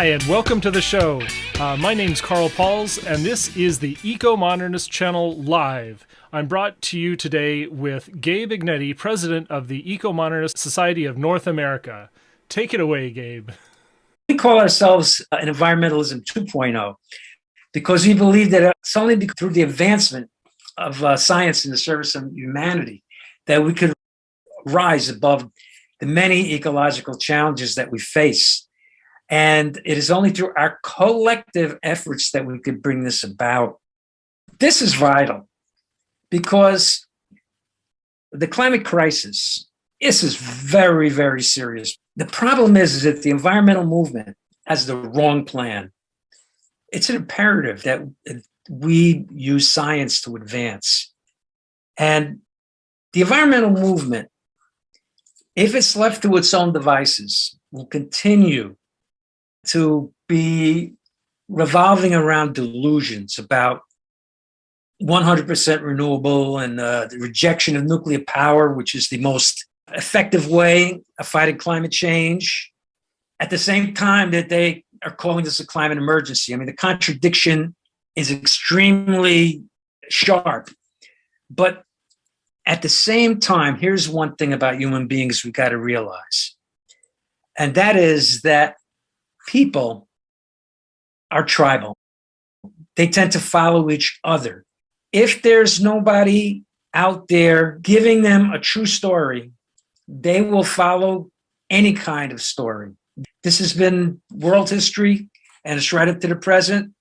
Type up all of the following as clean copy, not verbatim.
Hi, and welcome to the show. My name's Carl Pauls, and this is the Ecomodernist channel live. I'm brought to you today with Gabe Ignetti, president of the Ecomodernist Society of North America. Take it away, Gabe. We call ourselves an environmentalism 2.0 because we believe that it's only through the advancement of science in the service of humanity that we could rise above the many ecological challenges that we face. And it is only through our collective efforts that we could bring this about. This is vital because the climate crisis, this is very, very serious. The problem is that the environmental movement has the wrong plan. It's an imperative that we use science to advance. And the environmental movement, if it's left to its own devices, will continue to be revolving around delusions about 100% renewable and the rejection of nuclear power, which is the most effective way of fighting climate change, at the same time that they are calling this a climate emergency. I mean, the contradiction is extremely sharp. But at the same time, here's one thing about human beings we got to realize, and that is that people are tribal. They tend to follow each other. If there's nobody out there giving them a true story, they will follow any kind of story. This has been world history, and it's right up to the present.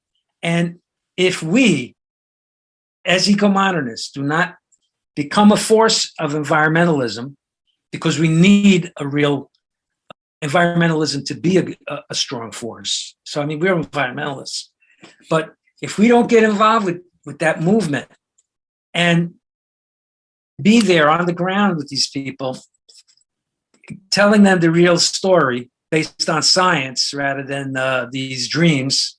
And if we, as ecomodernists, do not become a force of environmentalism, because we need a real environmentalism to be a strong force. So, I mean, we're environmentalists. But if we don't get involved with that movement and be there on the ground with these people, telling them the real story based on science rather than these dreams,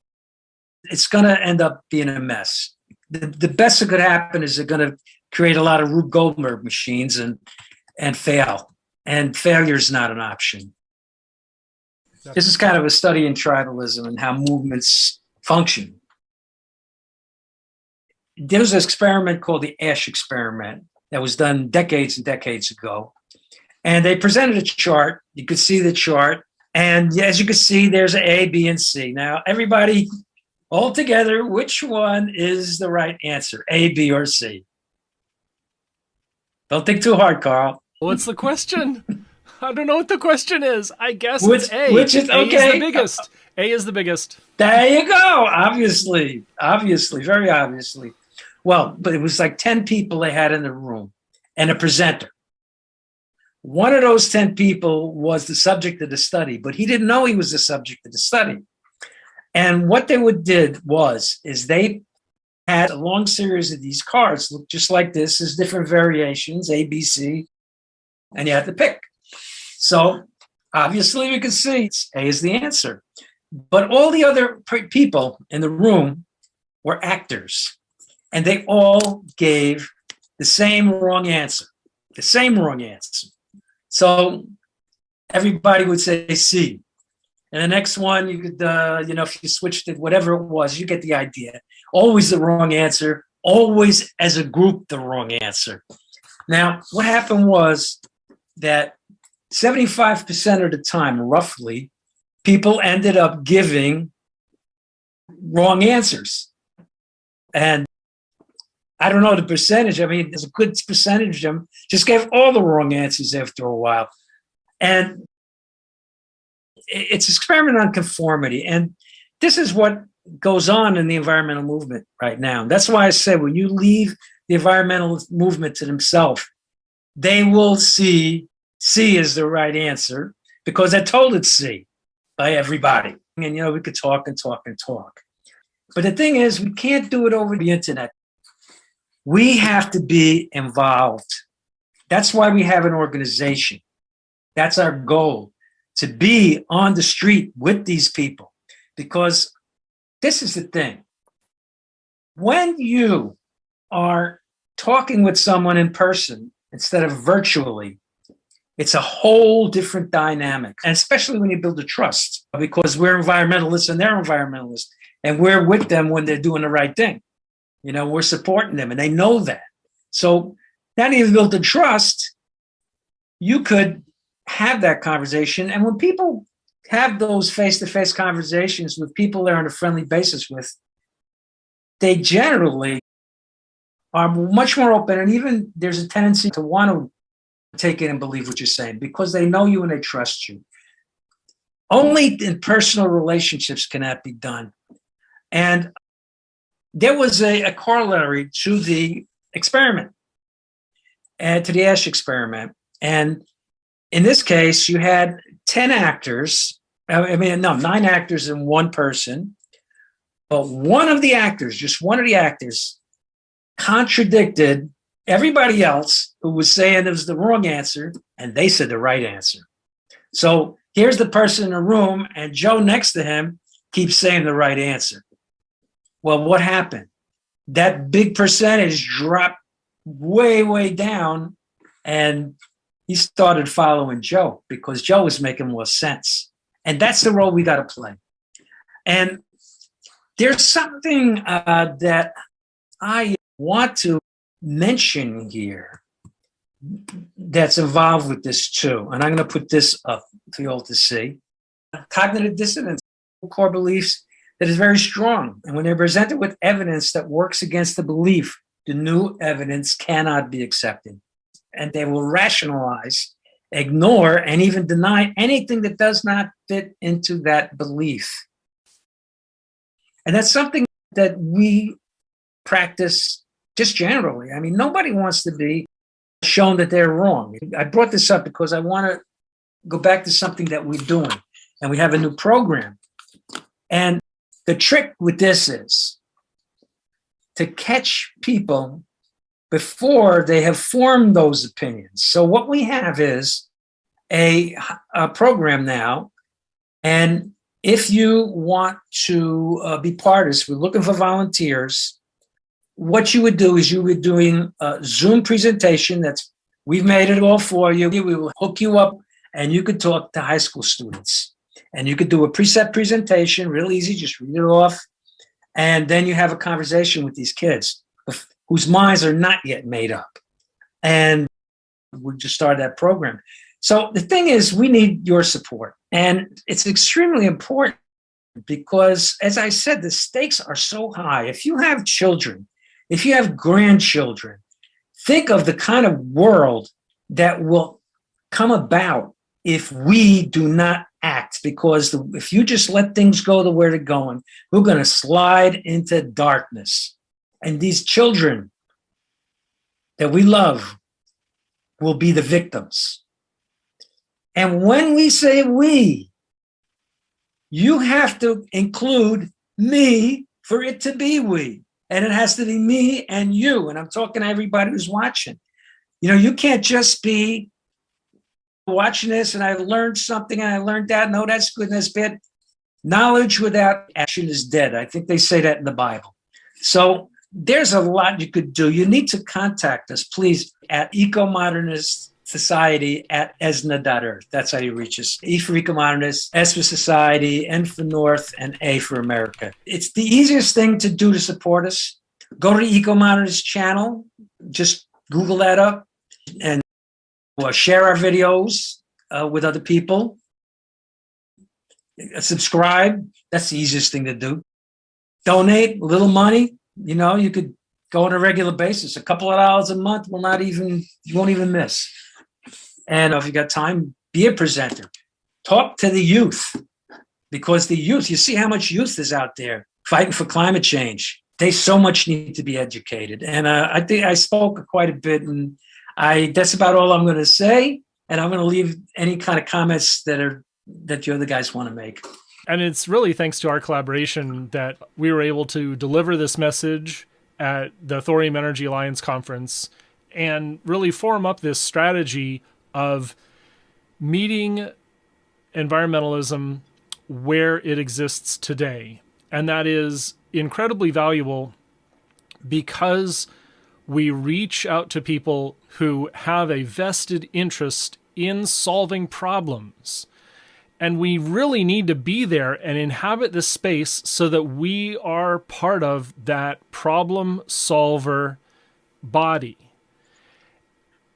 it's going to end up being a mess. The best that could happen is they're going to create a lot of Rube Goldberg machines and fail. And failure is not an option. This is kind of a study in tribalism and how movements function. There was an experiment called the Ash experiment that was done decades and decades ago. And they presented a chart. You could see the chart. And as you can see, there's A, B, and C. Now, everybody all together, which one is the right answer, A, B, or C? Don't think too hard, Carl. What's the question? I don't know what the question is. I guess it's A. Which is okay. A is the biggest. A is the biggest. There you go. Obviously, very obviously. Well, but it was like 10 people they had in the room and a presenter. One of those 10 people was the subject of the study, but he didn't know he was the subject of the study. And what they did is they had a long series of these cards, look just like this. There's different variations, A, B, C, and you have to pick. So obviously we can see A is the answer. But all the other people in the room were actors, and they all gave the same wrong answer. So everybody would say C. And the next one, you could, if you switched it, whatever it was, you get the idea. Always the wrong answer, always as a group, the wrong answer. Now, what happened was that 75% of the time, roughly, people ended up giving wrong answers. And I don't know the percentage. I mean, there's a good percentage of them just gave all the wrong answers after a while. And it's an experiment on conformity. And this is what goes on in the environmental movement right now. That's why I said when you leave the environmental movement to themselves, they will see C is the right answer because they're told it's C by everybody. And, we could talk and talk and talk. But the thing is, we can't do it over the internet. We have to be involved. That's why we have an organization. That's our goal, to be on the street with these people. Because this is the thing. When you are talking with someone in person instead of virtually, It's a whole different dynamic, and especially when you build a trust, because we're environmentalists and they're environmentalists, and we're with them when they're doing the right thing. We're supporting them, and they know that. So now that you've built a trust, you could have that conversation. And when people have those face-to-face conversations with people they're on a friendly basis with, they generally are much more open. And even there's a tendency to want to take it and believe what you're saying because they know you and they trust you. Only in personal relationships can that be done. And there was a corollary to the experiment, and to the Ash experiment. And in this case, you had 10 actors. Nine actors and one person. But one of the actors, just one of the actors, contradicted everybody else who was saying it was the wrong answer, and they said the right answer. So here's the person in the room, and Joe next to him keeps saying the right answer. Well, what happened? That big percentage dropped way, way down, and he started following Joe because Joe was making more sense. And that's the role we got to play. And there's something that I want to mention here that's involved with this too. And I'm going to put this up for you all to see. Cognitive dissonance, core beliefs that is very strong. And when they're presented with evidence that works against the belief, the new evidence cannot be accepted. And they will rationalize, ignore, and even deny anything that does not fit into that belief. And that's something that we practice just generally. I mean, nobody wants to be shown that they're wrong. I brought this up because I want to go back to something that we're doing. And we have a new program. And the trick with this is to catch people before they have formed those opinions. So what we have is a program now. And if you want to be part of this, we're looking for volunteers. What you would do is you would doing a Zoom presentation. We've made it all for you. We will hook you up and you could talk to high school students. And you could do a preset presentation, real easy, just read it off. And then you have a conversation with these kids whose minds are not yet made up. And we just started that program. So the thing is, we need your support. And it's extremely important because, as I said, the stakes are so high. If you have children, if you have grandchildren, think of the kind of world that will come about if we do not act. Because if you just let things go the way they're going, we're going to slide into darkness. And these children that we love will be the victims. And when we say we, you have to include me for it to be we. And it has to be me and you. And I'm talking to everybody who's watching. You can't just be watching this and I learned something and I learned that. No, that's good and that's bad. Knowledge without action is dead. I think they say that in the Bible. So there's a lot you could do. You need to contact us, please, at Ecomodernist Society at esna.earth. That's how you reach us. E for Ecomodernist, S for Society, N for North, and A for America. It's the easiest thing to do to support us. Go to the Ecomodernist channel. Just Google that up and share our videos with other people. Subscribe. That's the easiest thing to do. Donate a little money. You could go on a regular basis. A couple of dollars a month you won't even miss. And if you got time, be a presenter. Talk to the youth, because the youth, you see how much youth is out there fighting for climate change. They so much need to be educated. And I think I spoke quite a bit, and that's about all I'm going to say. And I'm going to leave any kind of comments that you other guys want to make. And it's really thanks to our collaboration that we were able to deliver this message at the Thorium Energy Alliance conference and really form up this strategy of meeting environmentalism where it exists today. And that is incredibly valuable because we reach out to people who have a vested interest in solving problems. And we really need to be there and inhabit this space so that we are part of that problem solver body.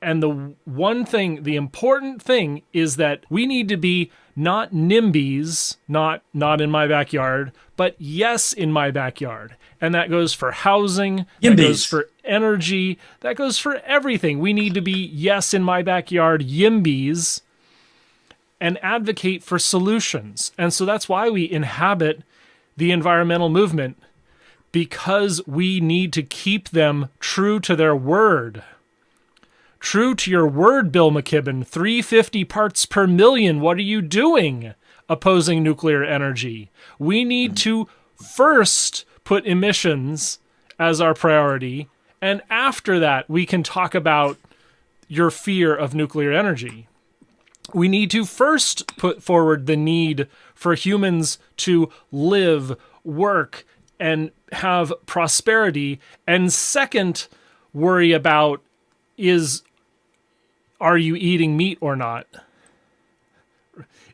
And the important thing is that we need to be not NIMBYs, not in my backyard, but yes in my backyard. And that goes for housing, that goes for energy, that goes for everything. We need to be yes in my backyard, YIMBYs, and advocate for solutions. And so that's why we inhabit the environmental movement, because we need to keep them true to their word. True to your word, Bill McKibben, 350 parts per million. What are you doing opposing nuclear energy? We need to first put emissions as our priority, and after that, we can talk about your fear of nuclear energy. We need to first put forward the need for humans to live, work, and have prosperity, and second, worry about are you eating meat or not?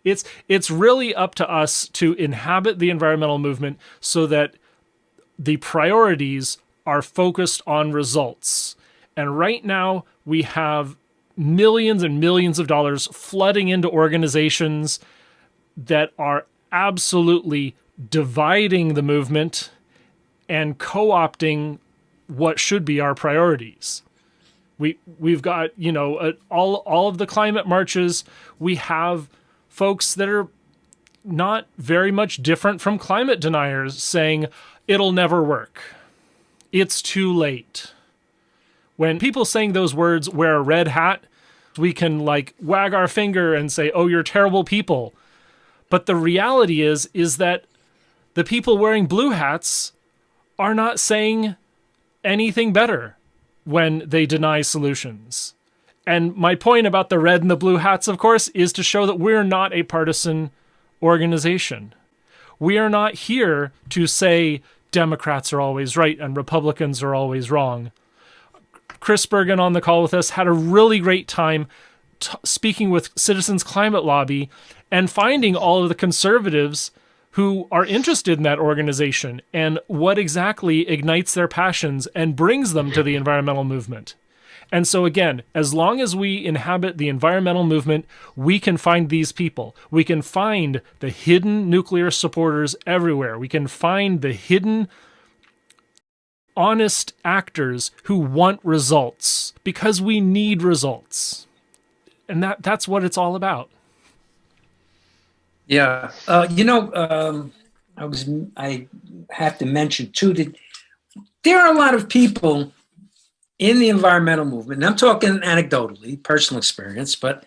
It's really up to us to inhabit the environmental movement so that the priorities are focused on results. And right now we have millions and millions of dollars flooding into organizations that are absolutely dividing the movement and co-opting what should be our priorities. We've got, all of the climate marches. We have folks that are not very much different from climate deniers saying it'll never work. It's too late. When people saying those words wear a red hat, we can wag our finger and say, oh, you're terrible people. But the reality is that the people wearing blue hats are not saying anything better when they deny solutions. And my point about the red and the blue hats, of course, is to show that we're not a partisan organization. We are not here to say Democrats are always right and Republicans are always wrong. Chris Bergen on the call with us had a really great time speaking with Citizens Climate Lobby and finding all of the conservatives who are interested in that organization and what exactly ignites their passions and brings them to the environmental movement. And so again, as long as we inhabit the environmental movement, we can find these people. We can find the hidden nuclear supporters everywhere. We can find the hidden honest actors who want results because we need results. And that's what it's all about. Yeah. I have to mention too that there are a lot of people in the environmental movement, and I'm talking anecdotally, personal experience, but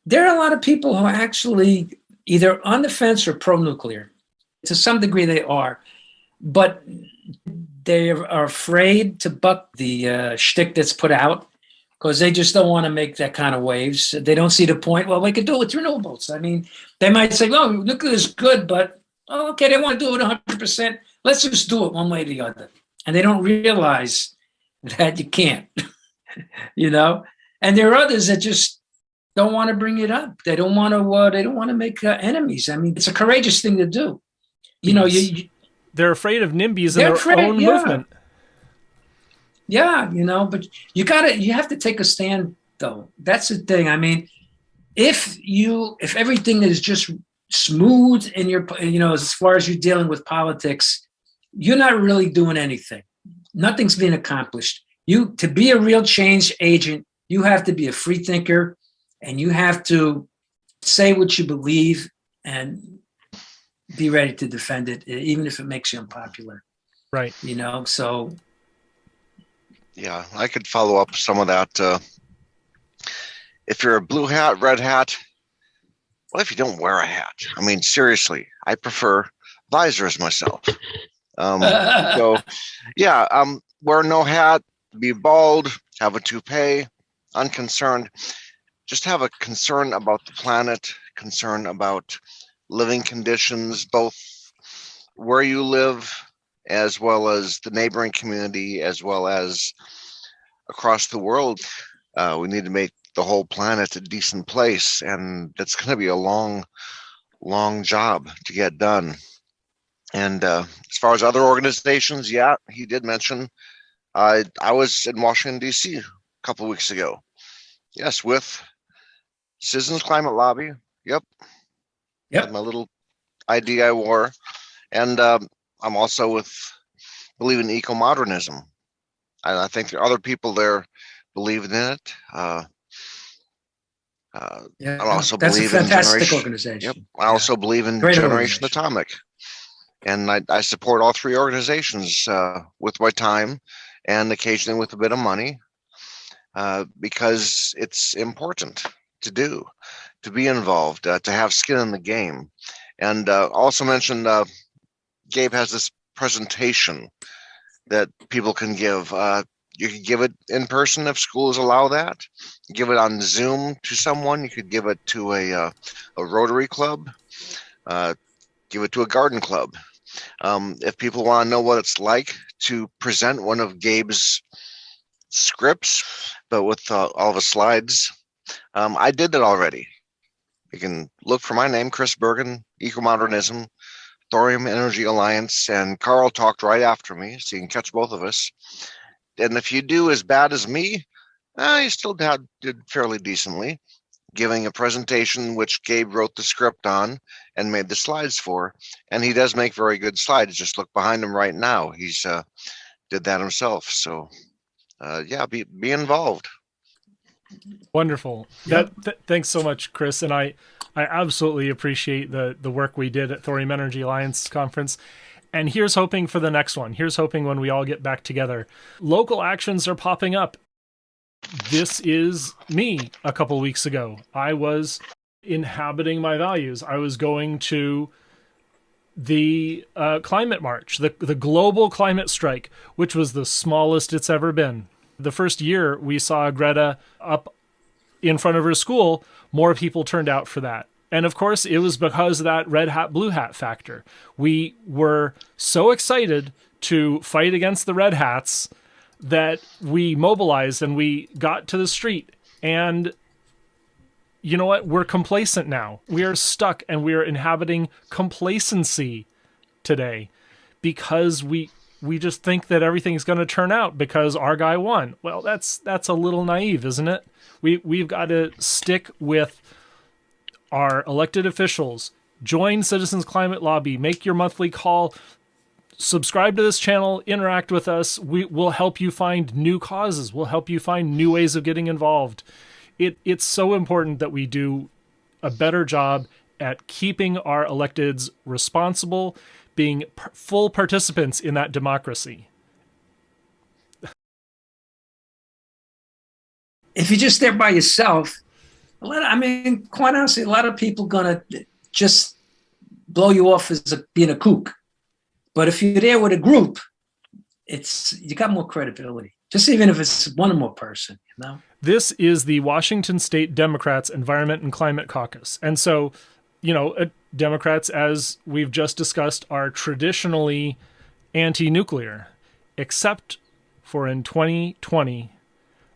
there are a lot of people who are actually either on the fence or pro-nuclear. To some degree they are, but they are afraid to buck the shtick that's put out because they just don't want to make that kind of waves. They don't see the point. Well, we could do it with renewables. I mean, they might say, oh, nuclear is good, but okay, they want to do it 100%. Let's just do it one way or the other. And they don't realize that you can't, And there are others that just don't want to bring it up. They don't want to make enemies. I mean, it's a courageous thing to do. They're afraid of NIMBYs in their own movement. Yeah, but you have to take a stand though. That's the thing. I mean, if everything is just smooth in your, as far as you're dealing with politics, you're not really doing anything. Nothing's being accomplished. To be a real change agent, you have to be a free thinker and you have to say what you believe and be ready to defend it, even if it makes you unpopular. Right. So. Yeah, I could follow up some of that. If you're a blue hat, red hat, what if you don't wear a hat? I mean, seriously, I prefer visors myself. Wear no hat, be bald, have a toupee, unconcerned. Just have a concern about the planet, concern about living conditions, both where you live, as well as the neighboring community, as well as across the world. We need to make the whole planet a decent place, and it's going to be a long, long job to get done. And as far as other organizations, yeah, he did mention I was in Washington, D.C. a couple of weeks ago. Yes, with Citizens Climate Lobby. Yep. Had my little ID I wore. And I'm also believe in ecomodernism. I think there are other people there believing in it. Yeah, I also that's a believe in fantastic Generation. organization. Yep. I also believe in Great Generation organization. Atomic. And I support all three organizations with my time and occasionally with a bit of money because it's important to do, to be involved, to have skin in the game. And also mentioned Gabe has this presentation that people can give. You could give it in person if schools allow that. Give it on Zoom to someone. You could give it to a Rotary club. Give it to a garden club. If people want to know what it's like to present one of Gabe's scripts, but with all the slides, I did that already. You can look for my name, Chris Bergen, Ecomodernism, Thorium Energy Alliance, and Carl talked right after me, so you can catch both of us. And if you do as bad as me, you still did fairly decently, giving a presentation which Gabe wrote the script on and made the slides for. And he does make very good slides. Just look behind him right now. He's did that himself. So yeah, be involved. Wonderful. Yep. Thanks so much, Chris. And I absolutely appreciate the work we did at Thorium Energy Alliance conference. And here's hoping for the next one. Here's hoping when we all get back together. Local actions are popping up. This is me a couple weeks ago. I was inhabiting my values. I was going to the climate march, the global climate strike, which was the smallest it's ever been. The first year we saw Greta up in front of her school, more people turned out for that. And of course, it was because of that red hat, blue hat factor. We were so excited to fight against the red hats that we mobilized and we got to the street. And you know what? We're complacent now. We are stuck and we are inhabiting complacency today because we just think that everything's going to turn out because our guy won. Well, that's a little naive, isn't it? We've got to stick with our elected officials. Join Citizens Climate Lobby. Make your monthly call. Subscribe to this channel. Interact with us. We'll help you find new causes. We'll help you find new ways of getting involved. It's so important that we do a better job at keeping our electeds responsible, being full participants in that democracy. If you're just there by yourself, quite honestly, a lot of people gonna just blow you off as being a kook. But if you're there with a group, you got more credibility. Just even if it's one or more person, you know. This is the Washington State Democrats Environment and Climate Caucus, and so, you know, Democrats, as we've just discussed, are traditionally anti-nuclear, except for in 2020,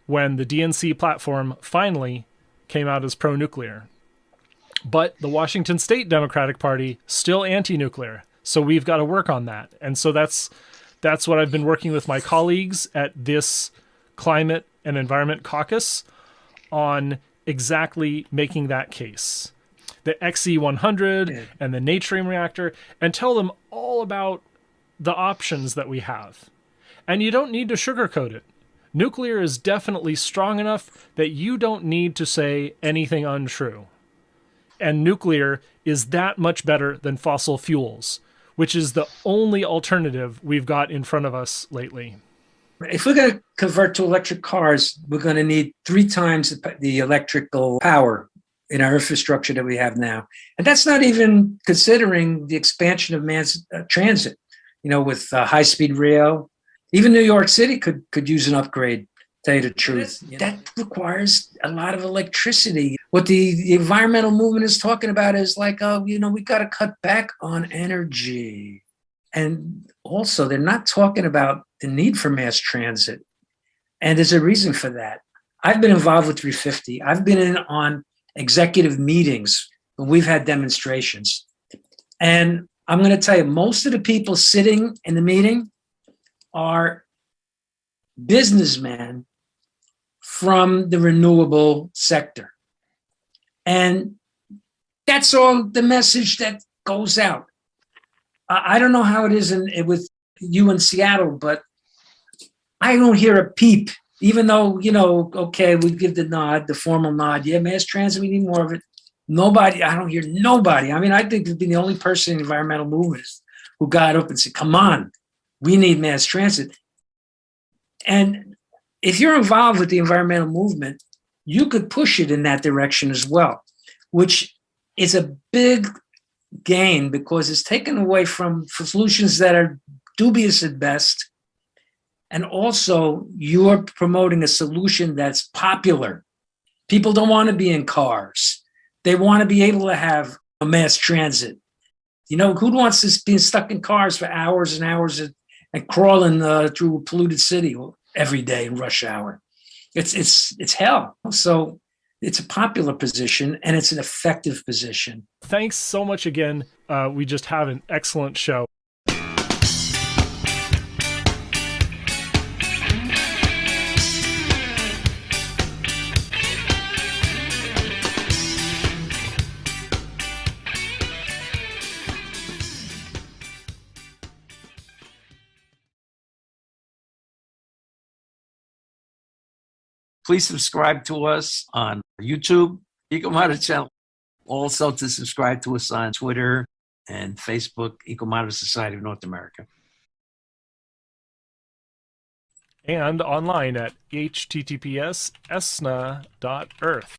when the DNC platform finally came out as pro-nuclear. But the Washington State Democratic Party, still anti-nuclear. So we've got to work on that. And so that's what I've been working with my colleagues at this Climate and Environment Caucus on, exactly making that case. The XE100 and the Natrium reactor, and tell them all about the options that we have. And you don't need to sugarcoat it. Nuclear is definitely strong enough that you don't need to say anything untrue. And nuclear is that much better than fossil fuels, which is the only alternative we've got in front of us lately. If we're going to convert to electric cars, we're going to need 3 times the electrical power in our infrastructure that we have now. And that's not even considering the expansion of mass transit, you know, with high-speed rail. Even New York City could use an upgrade, to tell you the truth. That requires a lot of electricity. What the environmental movement is talking about is like, we got to cut back on energy. And also, they're not talking about the need for mass transit. And there's a reason for that. I've been involved with 350. I've been in on executive meetings when we've had demonstrations. And I'm going to tell you, most of the people sitting in the meeting are businessmen from the renewable sector. And that's all the message that goes out. I don't know how it is with you in Seattle, but I don't hear a peep, even though, okay, we give the nod, the formal nod. Yeah, mass transit, we need more of it. Nobody, I don't hear nobody. I mean, I think we've been the only person in the environmental movement who got up and said, come on, we need mass transit. And if you're involved with the environmental movement, you could push it in that direction as well, which is a big gain because it's taken away from solutions that are dubious at best. And also, you're promoting a solution that's popular. People don't want to be in cars. They want to be able to have a mass transit. Who wants to be stuck in cars for hours and hours and crawling through a polluted city every day in rush hour? It's hell. So it's a popular position and it's an effective position. Thanks so much again. We just have an excellent show. Please subscribe to us on YouTube, Ecomodernist channel. Also to subscribe to us on Twitter and Facebook, Ecomodernist Society of North America. And online at https://esna.earth.